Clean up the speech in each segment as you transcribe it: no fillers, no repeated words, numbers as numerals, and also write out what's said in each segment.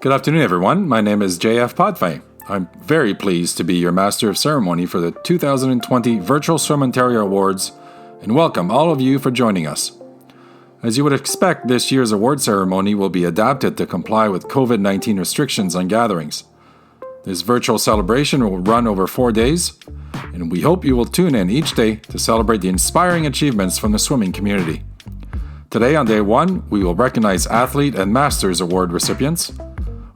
Good afternoon, everyone. My name is JF Podfay. I'm very pleased to be your Master of Ceremony for the 2020 Virtual Swim Ontario Awards, and welcome all of you for joining us. As you would expect, this year's award ceremony will be adapted to comply with COVID-19 restrictions on gatherings. This virtual celebration will run over 4 days, and we hope you will tune in each day to celebrate the inspiring achievements from the swimming community. Today, on day 1, we will recognize Athlete and Masters Award recipients.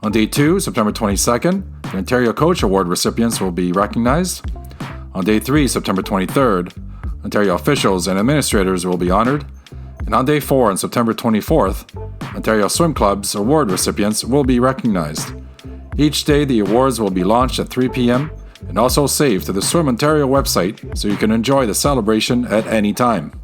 On day 2, September 22nd, the Ontario Coach Award recipients will be recognized. On day 3, September 23rd, Ontario officials and administrators will be honored. And on day 4, on September 24th, Ontario Swim Club's award recipients will be recognized. Each day, the awards will be launched at 3 p.m. and also saved to the Swim Ontario website so you can enjoy the celebration at any time.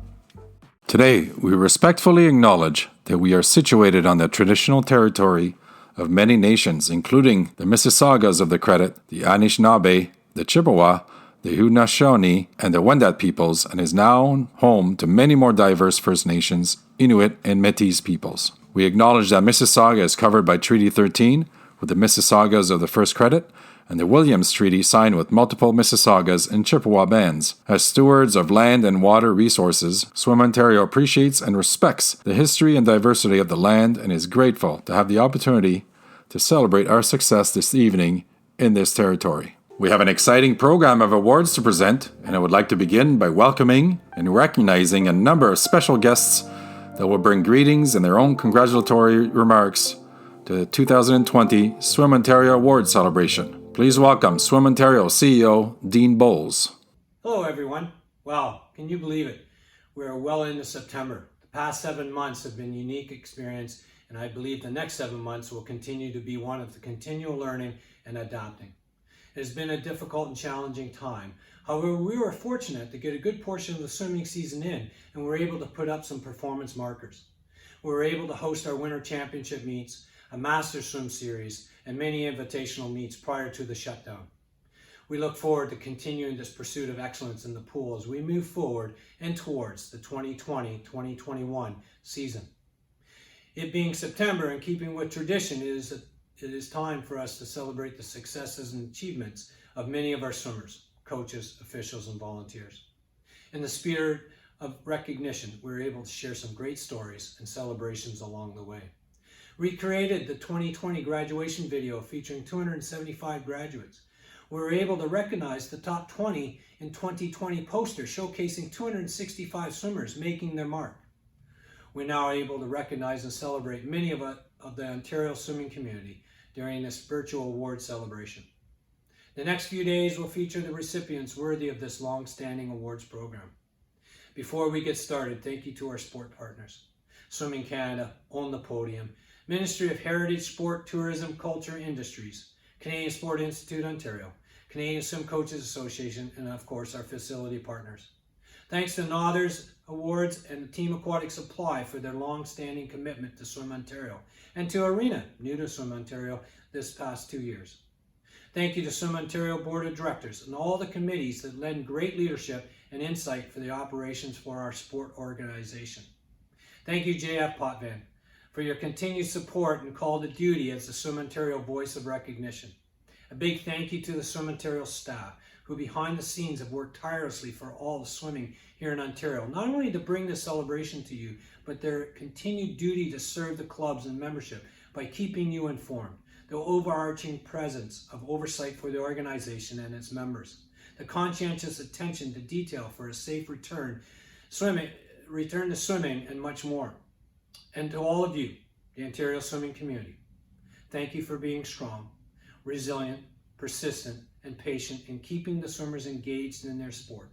Today, we respectfully acknowledge that we are situated on the traditional territory of many nations, including the Mississaugas of the Credit, the Anishinaabe, the Chippewa, the Haudenosaunee, and the Wendat peoples, and is now home to many more diverse First Nations, Inuit, and Métis peoples. We acknowledge that Mississauga is covered by Treaty 13 with the Mississaugas of the First Credit, and the Williams Treaty signed with multiple Mississaugas and Chippewa bands. As stewards of land and water resources, Swim Ontario appreciates and respects the history and diversity of the land and is grateful to have the opportunity to celebrate our success this evening in this territory. We have an exciting program of awards to present, and I would like to begin by welcoming and recognizing a number of special guests that will bring greetings and their own congratulatory remarks to the 2020 Swim Ontario Awards celebration. Please welcome Swim Ontario CEO Dean Bowles. Hello everyone. Wow, can you believe it? We're well into September. The past 7 months have been a unique experience, and I believe the next 7 months will continue to be one of the continual learning and adapting. It has been a difficult and challenging time. However, we were fortunate to get a good portion of the swimming season in, and were able to put up some performance markers. We were able to host our winter championship meets, a master swim series, and many invitational meets prior to the shutdown. We look forward to continuing this pursuit of excellence in the pool as we move forward and towards the 2020-2021 season. It being September, in keeping with tradition, it is time for us to celebrate the successes and achievements of many of our swimmers, coaches, officials, and volunteers. In the spirit of recognition, we're able to share some great stories and celebrations along the way. We created the 2020 graduation video featuring 275 graduates. We were able to recognize the top 20 in 2020 poster showcasing 265 swimmers making their mark. We're now able to recognize and celebrate many of the Ontario swimming community during this virtual award celebration. The next few days will feature the recipients worthy of this long-standing awards program. Before we get started, thank you to our sport partners. Swimming Canada, Own the Podium, Ministry of Heritage, Sport, Tourism, Culture, Industries, Canadian Sport Institute Ontario, Canadian Swim Coaches Association, and of course our facility partners. Thanks to Nothers Awards and Team Aquatic Supply for their long-standing commitment to Swim Ontario, and to Arena, new to Swim Ontario this past 2 years. Thank you to Swim Ontario Board of Directors and all the committees that lend great leadership and insight for the operations for our sport organization. Thank you, JF Potvin, for your continued support and call to duty as the Swim Ontario Voice of Recognition. A big thank you to the Swim Ontario staff, who behind the scenes have worked tirelessly for all the swimming here in Ontario, not only to bring this celebration to you, but their continued duty to serve the clubs and membership by keeping you informed, the overarching presence of oversight for the organization and its members, the conscientious attention to detail for a safe return to swimming, and much more. And to all of you, the Ontario swimming community, thank you for being strong, resilient, persistent, and patient in keeping the swimmers engaged in their sport,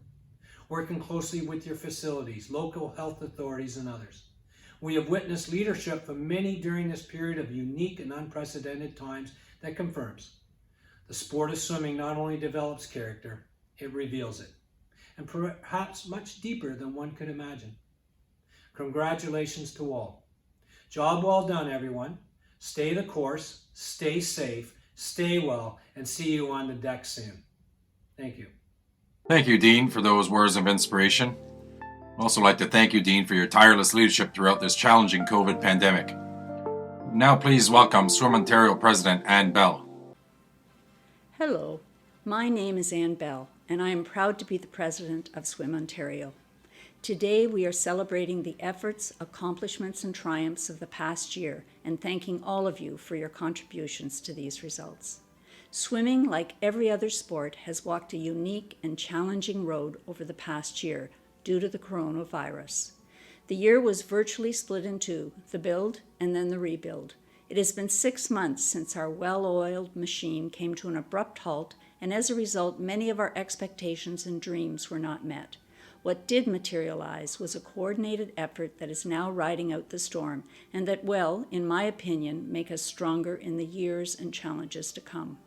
working closely with your facilities, local health authorities, and others. We have witnessed leadership from many during this period of unique and unprecedented times that confirms the sport of swimming not only develops character, it reveals it, and perhaps much deeper than one could imagine. Congratulations to all. Job well done, everyone. Stay the course, stay safe, stay well, and see you on the deck soon. Thank you. Thank you, Dean, for those words of inspiration. I'd also like to thank you, Dean, for your tireless leadership throughout this challenging COVID pandemic. Now please welcome Swim Ontario President Ann Bell. Hello, my name is Ann Bell, and I am proud to be the president of Swim Ontario. Today we are celebrating the efforts, accomplishments, and triumphs of the past year and thanking all of you for your contributions to these results. Swimming, like every other sport, has walked a unique and challenging road over the past year due to the coronavirus. The year was virtually split in two, the build and then the rebuild. It has been 6 months since our well-oiled machine came to an abrupt halt, and as a result, many of our expectations and dreams were not met. What did materialize was a coordinated effort that is now riding out the storm and that will, in my opinion, make us stronger in the years and challenges to come.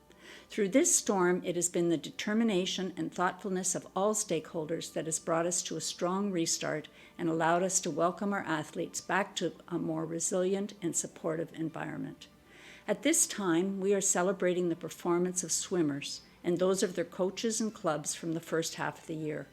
Through this storm, it has been the determination and thoughtfulness of all stakeholders that has brought us to a strong restart and allowed us to welcome our athletes back to a more resilient and supportive environment. At this time, we are celebrating the performance of swimmers and those of their coaches and clubs from the first half of the year.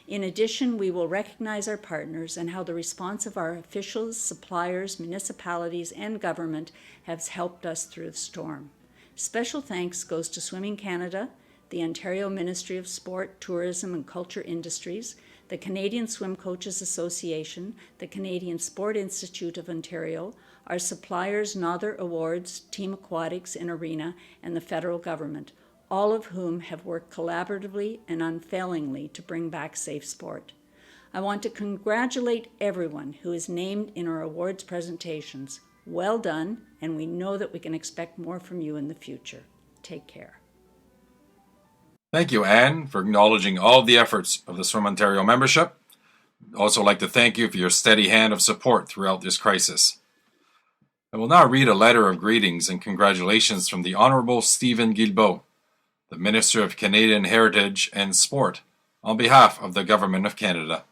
In addition, we will recognize our partners and how the response of our officials, suppliers, municipalities, and government has helped us through the storm. Special thanks goes to Swimming Canada, the Ontario Ministry of Sport, Tourism and Culture Industries, the Canadian Swim Coaches Association, the Canadian Sport Institute of Ontario, our suppliers Nother Awards, Team Aquatics and Arena, and the federal government, all of whom have worked collaboratively and unfailingly to bring back safe sport. I want to congratulate everyone who is named in our awards presentations. Well done, and we know that we can expect more from you in the future. Take care. Thank you, Ann, for acknowledging all the efforts of the Swim Ontario membership. I'd also like to thank you for your steady hand of support throughout this crisis. I will now read a letter of greetings and congratulations from the Honourable Stephen Guilbeault, the Minister of Canadian Heritage and Sport, on behalf of the Government of Canada.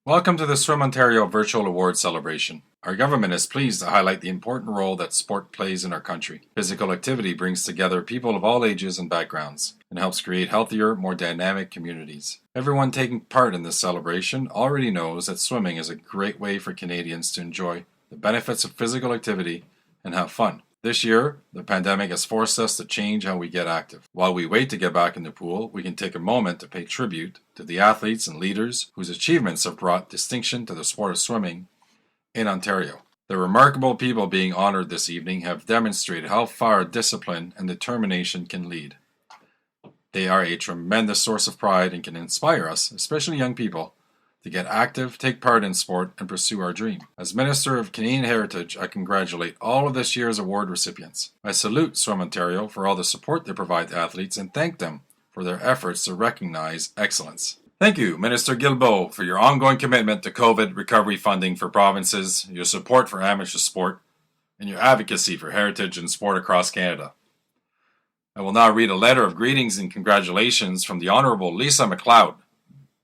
Welcome to the Swim Ontario Virtual Awards celebration. Our government is pleased to highlight the important role that sport plays in our country. Physical activity brings together people of all ages and backgrounds and helps create healthier, more dynamic communities. Everyone taking part in this celebration already knows that swimming is a great way for Canadians to enjoy the benefits of physical activity and have fun. This year, the pandemic has forced us to change how we get active. While we wait to get back in the pool, we can take a moment to pay tribute to the athletes and leaders whose achievements have brought distinction to the sport of swimming in Ontario. The remarkable people being honored this evening have demonstrated how far discipline and determination can lead. They are a tremendous source of pride and can inspire us, especially young people, to get active, take part in sport, and pursue our dream. As Minister of Canadian Heritage, I congratulate all of this year's award recipients. I salute Swim Ontario for all the support they provide to athletes and thank them for their efforts to recognize excellence. Thank you, Minister Guilbeault, for your ongoing commitment to COVID recovery funding for provinces, your support for amateur sport, and your advocacy for heritage and sport across Canada. I will now read a letter of greetings and congratulations from the Honourable Lisa MacLeod,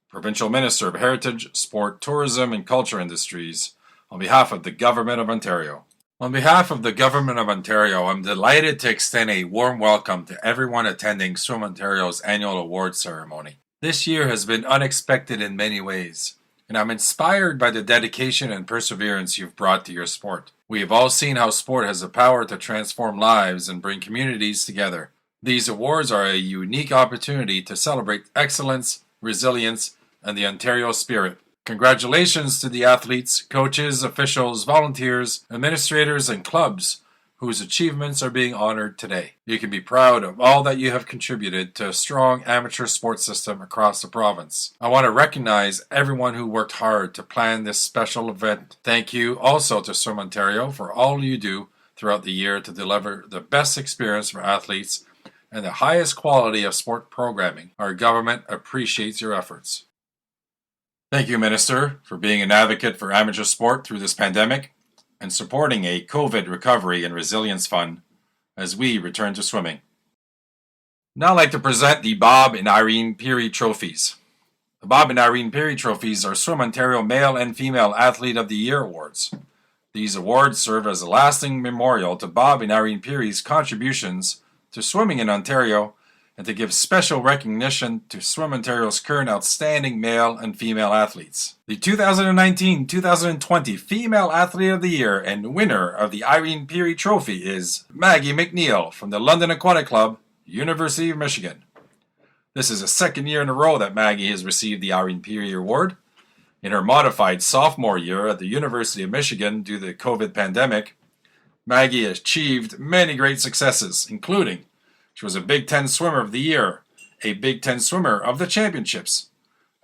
Provincial Minister of Heritage, Sport, Tourism and Culture Industries, on behalf of the Government of Ontario. On behalf of the Government of Ontario, I'm delighted to extend a warm welcome to everyone attending Swim Ontario's annual awards ceremony. This year has been unexpected in many ways, and I'm inspired by the dedication and perseverance you've brought to your sport. We have all seen how sport has the power to transform lives and bring communities together. These awards are a unique opportunity to celebrate excellence, resilience, and the Ontario spirit. Congratulations to the athletes, coaches, officials, volunteers, administrators, and clubs whose achievements are being honored today. You can be proud of all that you have contributed to a strong amateur sports system across the province. I want to recognize everyone who worked hard to plan this special event. Thank you also to Swim Ontario for all you do throughout the year to deliver the best experience for athletes and the highest quality of sport programming. Our government appreciates your efforts. Thank you, Minister, for being an advocate for amateur sport through this pandemic and supporting a COVID recovery and resilience fund as we return to swimming. Now I'd like to present the Bob and Irene Peary Trophies. The Bob and Irene Peary Trophies are Swim Ontario Male and Female Athlete of the Year awards. These awards serve as a lasting memorial to Bob and Irene Peary's contributions to swimming in Ontario and to give special recognition to Swim Ontario's current outstanding male and female athletes. The 2019-2020 Female Athlete of the Year and winner of the Irene Peary Trophy is Maggie McNeil from the London Aquatic Club, University of Michigan. This is the second year in a row that Maggie has received the Irene Peary Award. In her modified sophomore year at the University of Michigan due to the COVID pandemic, Maggie achieved many great successes, including she was a Big Ten Swimmer of the Year, a Big Ten Swimmer of the Championships,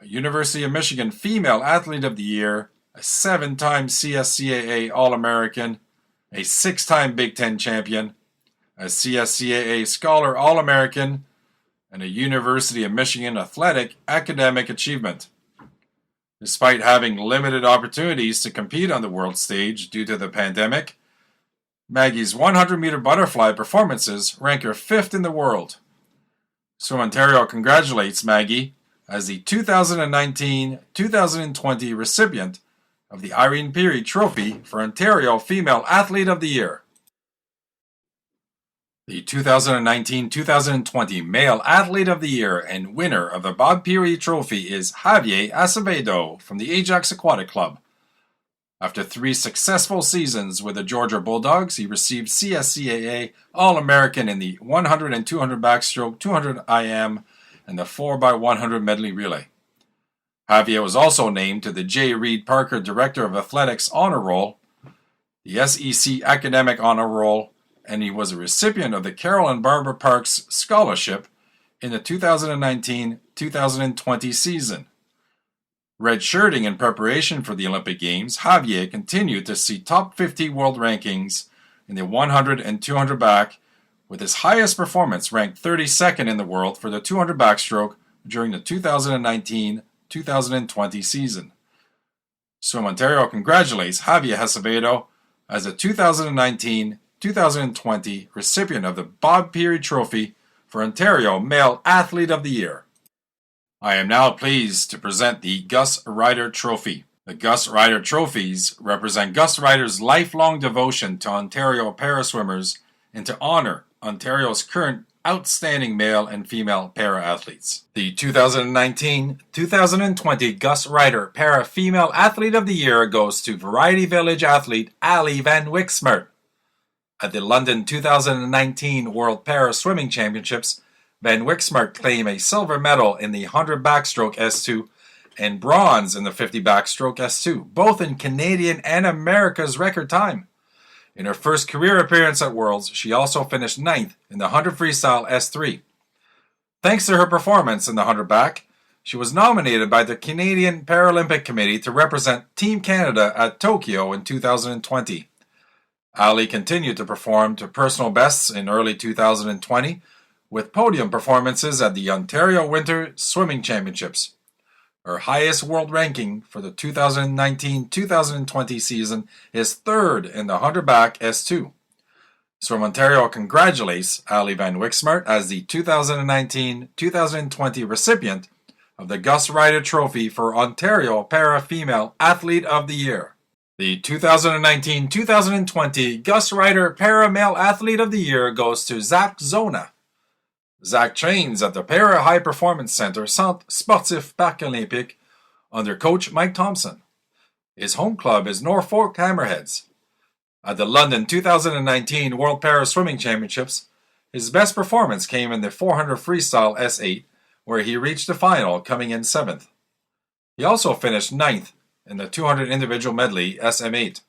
a University of Michigan Female Athlete of the Year, a 7-time CSCAA All-American, a 6-time Big Ten Champion, a CSCAA Scholar All-American, and a University of Michigan Athletic Academic Achievement. Despite having limited opportunities to compete on the world stage due to the pandemic, Maggie's 100-meter butterfly performances rank her 5th in the world. Swim Ontario congratulates Maggie as the 2019-2020 recipient of the Irene Peary Trophy for Ontario Female Athlete of the Year. The 2019-2020 Male Athlete of the Year and winner of the Bob Peary Trophy is Javier Acevedo from the Ajax Aquatic Club. After 3 successful seasons with the Georgia Bulldogs, he received CSCAA All-American in the 100 and 200 backstroke, 200 IM, and the 4x100 medley relay. Javier was also named to the J. Reed Parker Director of Athletics Honor Roll, the SEC Academic Honor Roll, and he was a recipient of the Carol and Barbara Parks Scholarship in the 2019-2020 season. Redshirting in preparation for the Olympic Games, Javier continued to see top 50 world rankings in the 100 and 200 back, with his highest performance ranked 32nd in the world for the 200 backstroke during the 2019-2020 season. Swim Ontario congratulates Javier Acevedo as the 2019-2020 recipient of the Bob Peary Trophy for Ontario Male Athlete of the Year. I am now pleased to present the Gus Ryder Trophy. The Gus Ryder Trophies represent Gus Ryder's lifelong devotion to Ontario paraswimmers and to honor Ontario's current outstanding male and female para-athletes. The 2019-2020 Gus Ryder Para-Female Athlete of the Year goes to Variety Village athlete Ali Van Wixmert. At the London 2019 World Para-Swimming Championships, Van Wixmert claimed a silver medal in the 100 backstroke S2 and bronze in the 50 backstroke S2, both in Canadian and America's record time. In her first career appearance at Worlds, she also finished 9th in the 100 freestyle S3. Thanks to her performance in the 100 back, she was nominated by the Canadian Paralympic Committee to represent Team Canada at Tokyo in 2020. Ali continued to perform to personal bests in early 2020, with podium performances at the Ontario Winter Swimming Championships. Her highest world ranking for the 2019-2020 season is 3rd in the 100 back S2. Swim Ontario congratulates Ali Van Wixmert as the 2019-2020 recipient of the Gus Ryder Trophy for Ontario Para-Female Athlete of the Year. The 2019-2020 Gus Ryder Para-Male Athlete of the Year goes to Zach Zona. Zach trains at the Para High Performance Center Centre Sportif Parc Olympique under coach Mike Thompson. His home club is Norfolk Hammerheads. At the London 2019 World Para Swimming Championships, his best performance came in the 400 freestyle S8, where he reached the final, coming in 7th. He also finished 9th in the 200 individual medley SM8.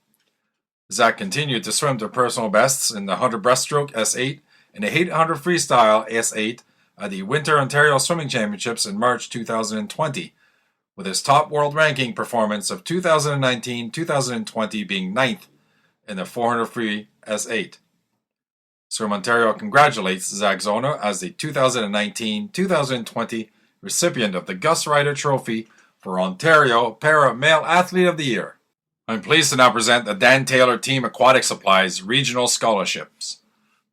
Zach continued to swim to personal bests in the 100 breaststroke S8 and the 800 freestyle S8 at the Winter Ontario Swimming Championships in March 2020, with his top world ranking performance of 2019-2020 being 9th in the 400 free S8. Swim Ontario congratulates Zach Zona as the 2019-2020 recipient of the Gus Ryder Trophy for Ontario Para Male Athlete of the Year. I'm pleased to now present the Dan Taylor Team Aquatic Supplies Regional Scholarships.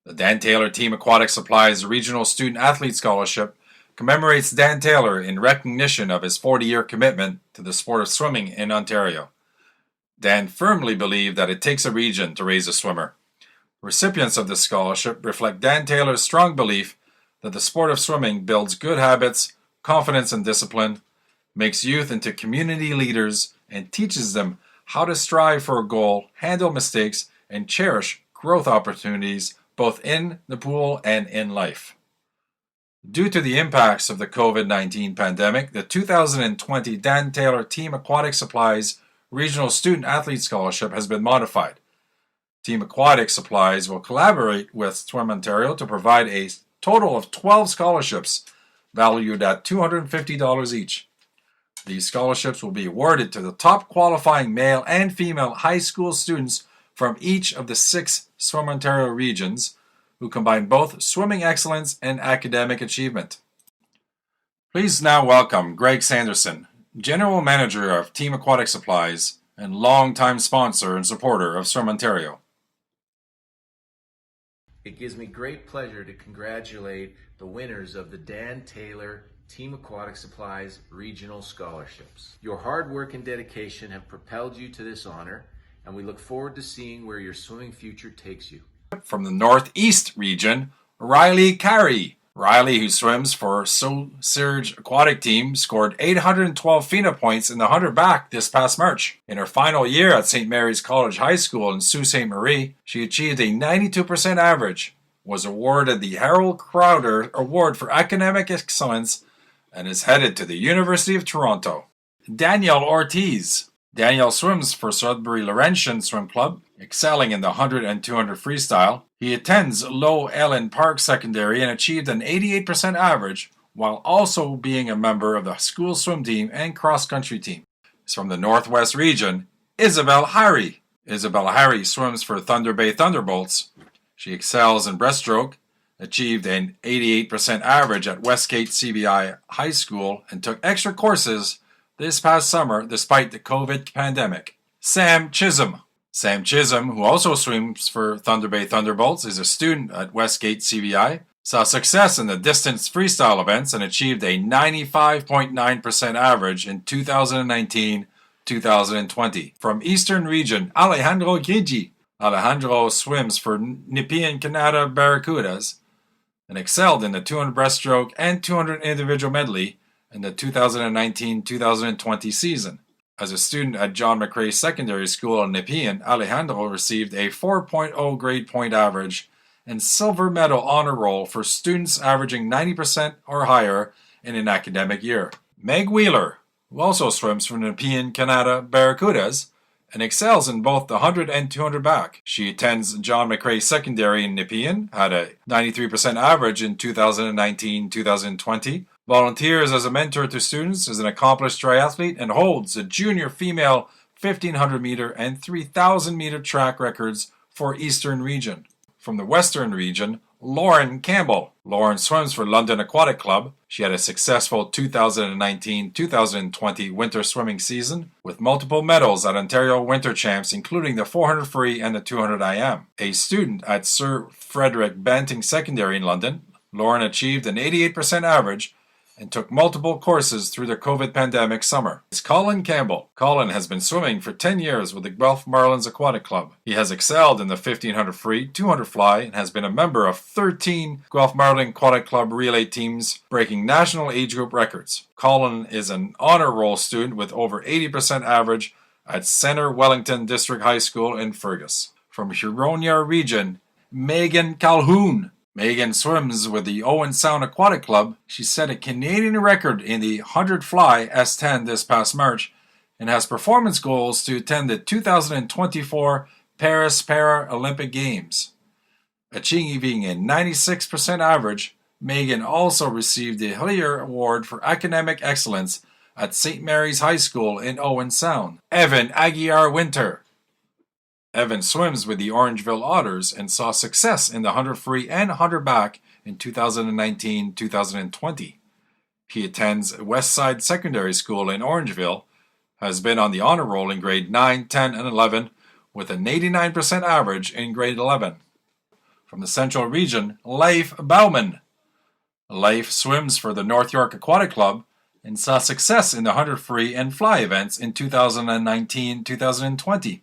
The Dan Taylor Team Aquatic Supplies Regional Student Athlete Scholarship commemorates Dan Taylor in recognition of his 40-year commitment to the sport of swimming in Ontario. Dan firmly believed that it takes a region to raise a swimmer. Recipients of this scholarship reflect Dan Taylor's strong belief that the sport of swimming builds good habits, confidence, and discipline, makes youth into community leaders, and teaches them how to strive for a goal, handle mistakes, and cherish growth opportunities both in the pool and in life. Due to the impacts of the COVID-19 pandemic, the 2020 Dan Taylor Team Aquatic Supplies Regional Student Athlete Scholarship has been modified. Team Aquatic Supplies will collaborate with Swim Ontario to provide a total of 12 scholarships valued at $250 each. These scholarships will be awarded to the top qualifying male and female high school students from each of the 6 Swim Ontario regions who combine both swimming excellence and academic achievement. Please now welcome Greg Sanderson, General Manager of Team Aquatic Supplies and longtime sponsor and supporter of Swim Ontario. It gives me great pleasure to congratulate the winners of the Dan Taylor Team Aquatic Supplies Regional Scholarships. Your hard work and dedication have propelled you to this honor, and we look forward to seeing where your swimming future takes you. From the Northeast region, Riley Carey. Riley, who swims for Sault Surge Aquatic Team, scored 812 FINA points in the 100 back this past March. In her final year at St. Mary's College High School in Sault Ste. Marie, she achieved a 92% average, was awarded the Harold Crowder Award for Academic Excellence, and is headed to the University of Toronto. Danielle Ortiz. Danielle swims for Sudbury Laurentian Swim Club, excelling in the 100 and 200 freestyle. He attends Low Ellen Park Secondary and achieved an 88% average while also being a member of the school swim team and cross-country team. He's from the Northwest region, Isabel Harry. Isabel Harry swims for Thunder Bay Thunderbolts. She excels in breaststroke, achieved an 88% average at Westgate CBI High School, and took extra courses this past summer despite the COVID pandemic. Sam Chisholm. Sam Chisholm, who also swims for Thunder Bay Thunderbolts, is a student at Westgate CBI, saw success in the distance freestyle events and achieved a 95.9% average in 2019-2020. From Eastern Region, Alejandro Grigi. Alejandro swims for Nepean Canada Barracudas and excelled in the 200 breaststroke and 200 individual medley in the 2019-2020 season. As a student at John McCrae Secondary School in Nepean, Alejandro received a 4.0 grade point average and silver medal honor roll for students averaging 90% or higher in an academic year. Meg Wheeler, who also swims for Nepean Canada Barracudas and excels in both the 100 and 200 back. She attends John McCrae Secondary in Nepean, had a 93% average in 2019-2020, volunteers as a mentor to students, is an accomplished triathlete, and holds the junior female 1500 meter and 3000 meter track records for Eastern Region. From the Western Region, Lauren Campbell. Lauren swims for London Aquatic Club. She had a successful 2019-2020 winter swimming season with multiple medals at Ontario Winter Champs, including the 400 free and the 200 IM. A student at Sir Frederick Banting Secondary in London, Lauren achieved an 88% average and took multiple courses through the COVID pandemic summer. It's Colin Campbell. Colin has been swimming for 10 years with the Guelph Marlins Aquatic Club. He has excelled in the 1500 free, 200 fly, and has been a member of 13 Guelph Marlin Aquatic Club relay teams, breaking national age group records. Colin is an honor roll student with over 80% average at Centre Wellington District High School in Fergus. From Huronia Region, Megan Calhoun. Megan swims with the Owen Sound Aquatic Club. She set a Canadian record in the 100 fly S10 this past March and has performance goals to attend the 2024 Paris Paralympic Games. Achieving a 96% average, Megan also received the Hillier Award for Academic Excellence at St. Mary's High School in Owen Sound. Evan Aguiar Winter. Evan swims with the Orangeville Otters and saw success in the 100 free and 100 back in 2019-2020. He attends Westside Secondary School in Orangeville, has been on the honor roll in grade 9, 10, and 11 with an 89% average in grade 11. From the Central Region, Leif Bauman. Leif swims for the North York Aquatic Club and saw success in the 100 free and fly events in 2019-2020.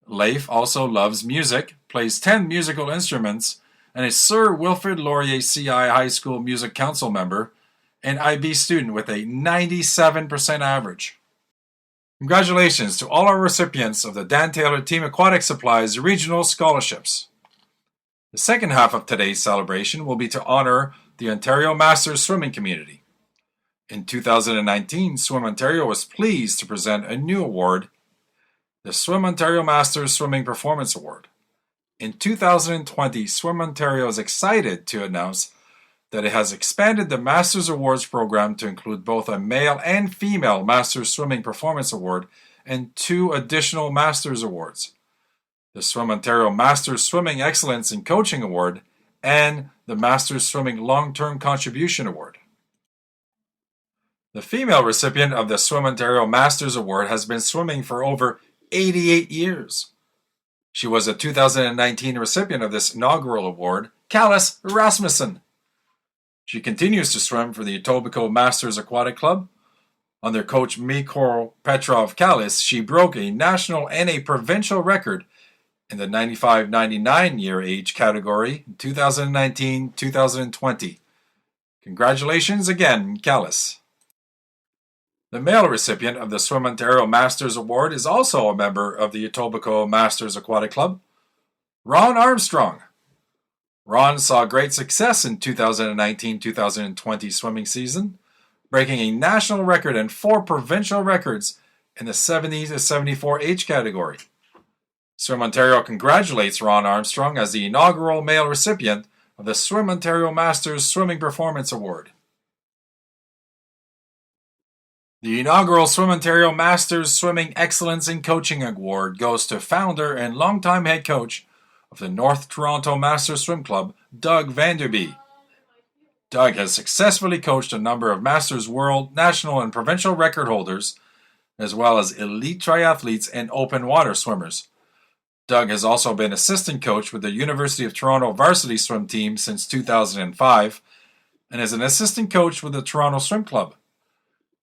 Leif also loves music, plays 10 musical instruments, and a Sir Wilfrid Laurier CI High School Music Council member and IB student with a 97% average. Congratulations to all our recipients of the Dan Taylor Team Aquatic Supplies Regional Scholarships. The second half of today's celebration will be to honor the Ontario Masters swimming community. In 2019, Swim Ontario was pleased to present a new award, the Swim Ontario Masters Swimming Performance Award. In 2020, Swim Ontario is excited to announce that it has expanded the Masters Awards program to include both a male and female Masters Swimming Performance Award and 2 additional Masters Awards, the Swim Ontario Masters Swimming Excellence in Coaching Award and the Masters Swimming Long-Term Contribution Award. The female recipient of the Swim Ontario Masters Award has been swimming for over 88 years. She was a 2019 recipient of this inaugural award, Callis Rasmussen. She continues to swim for the Etobicoke Masters Aquatic Club. Under coach Mikhail Petrov-Callis, she broke a national and a provincial record in the 95-99 year age category in 2019-2020. Congratulations again, Callis. The male recipient of the Swim Ontario Masters Award is also a member of the Etobicoke Masters Aquatic Club, Ron Armstrong. Ron saw great success in 2019-2020 swimming season, breaking a national record and 4 provincial records in the 70 to 74 age category. Swim Ontario congratulates Ron Armstrong as the inaugural male recipient of the Swim Ontario Masters Swimming Performance Award. The inaugural Swim Ontario Masters Swimming Excellence in Coaching Award goes to founder and longtime head coach of the North Toronto Masters Swim Club, Doug Vanderby. Doug has successfully coached a number of Masters World, National, and Provincial record holders, as well as elite triathletes and open water swimmers. Doug has also been assistant coach with the University of Toronto varsity swim team since 2005 and is an assistant coach with the Toronto Swim Club.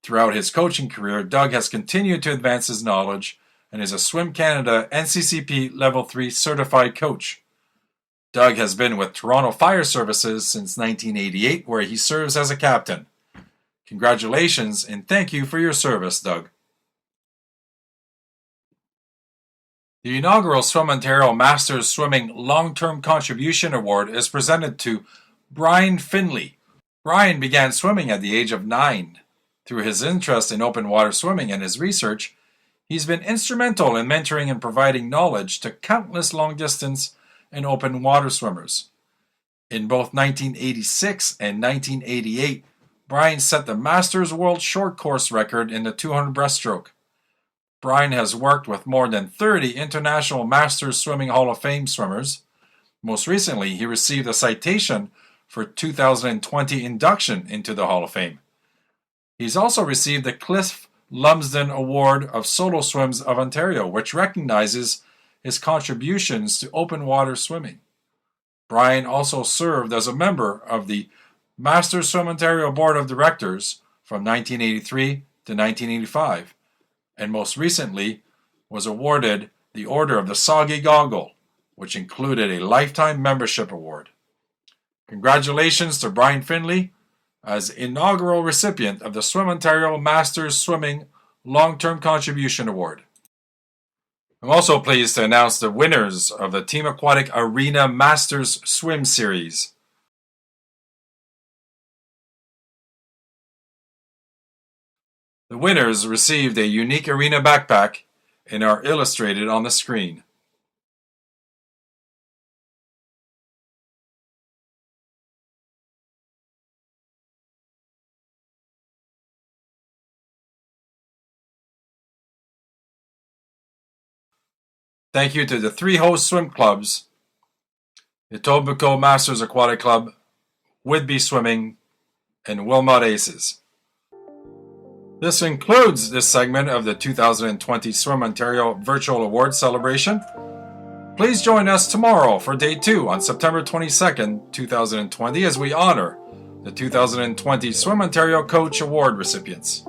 Throughout his coaching career, Doug has continued to advance his knowledge and is a Swim Canada NCCP Level 3 certified coach. Doug has been with Toronto Fire Services since 1988, where he serves as a captain. Congratulations and thank you for your service, Doug. The inaugural Swim Ontario Masters Swimming Long-Term Contribution Award is presented to Brian Finley. Brian began swimming at the age of 9. Through his interest in open water swimming and his research, he's been instrumental in mentoring and providing knowledge to countless long-distance and open water swimmers. In both 1986 and 1988, Brian set the Masters World Short Course record in the 200 breaststroke. Brian has worked with more than 30 International Masters Swimming Hall of Fame swimmers. Most recently, he received a citation for 2020 induction into the Hall of Fame. He's also received the Cliff Lumsden Award of Solo Swims of Ontario, which recognizes his contributions to open water swimming. Brian also served as a member of the Masters Swim Ontario Board of Directors from 1983 to 1985, and most recently was awarded the Order of the Soggy Goggle, which included a lifetime membership award. Congratulations to Brian Finley as inaugural recipient of the Swim Ontario Masters Swimming Long-Term Contribution Award. I'm also pleased to announce the winners of the Team Aquatic Arena Masters Swim Series. The winners received a unique arena backpack and are illustrated on the screen. Thank you to the 3 host swim clubs, the Etobicoke Masters Aquatic Club, Whitby Swimming, and Wilmot Aces. This concludes this segment of the 2020 Swim Ontario Virtual Awards Celebration. Please join us tomorrow for Day 2 on September 22nd, 2020 as we honor the 2020 Swim Ontario Coach Award recipients.